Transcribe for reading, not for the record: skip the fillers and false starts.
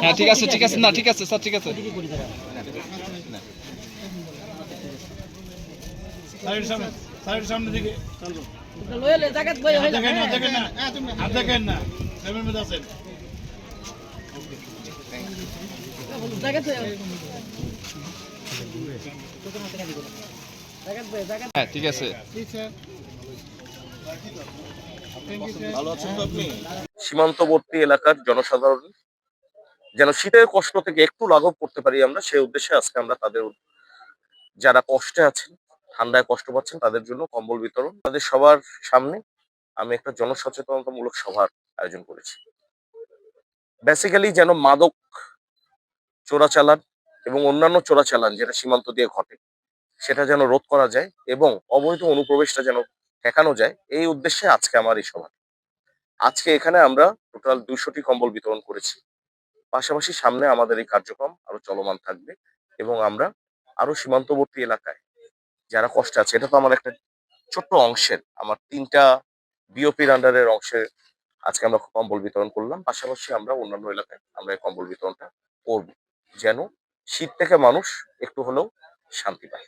হ্যাঁ ঠিক আছে না ঠিক আছে স্যার ঠিক আছে সামনে দিকে দেখেন না হ্যাঁ ঠিক আছে সীমান্তবর্তী এলাকার জনসাধারণ যেন শীতের কষ্ট থেকে একটু লাঘব করতে পারি আমরা, সেই উদ্দেশ্যে আজকে আমরা তাদের যারা কষ্টে আছেন, ঠান্ডায় কষ্ট পাচ্ছেন, তাদের জন্য কম্বল বিতরণ, তাদের সবার সামনে আমি একটা জনসচেতনতামূলক সভার আয়োজন করেছি। বেসিক্যালি যেন মাদক চোরাচালান এবং অন্যান্য চোরাচালান যেটা সীমান্ত দিয়ে ঘটে সেটা যেন রোধ করা যায় এবং অবৈধ অনুপ্রবেশটা যেন ঠেকানো যায়, এই উদ্দেশ্যে আজকে আমার এই সভা। আজকে এখানে আমরা টোটাল 200টি কম্বল বিতরণ করেছি। পাশাপাশি সামনে আমাদের এই কার্যক্রম আরো চলমান থাকবে এবং আমরা আরো সীমান্তবর্তী এলাকায় যারা কষ্টে আছে, এটা তো আমার একটা ছোট্ট অংশের, আমার 3টা বিওপির আন্ডারের অংশে আজকে আমরা কম্বল বিতরণ করলাম। পাশাপাশি আমরা অন্যান্য এলাকায় আমরা এই কম্বল বিতরণটা করব, যেন শীত থেকে মানুষ একটু হলেও শান্তি পায়।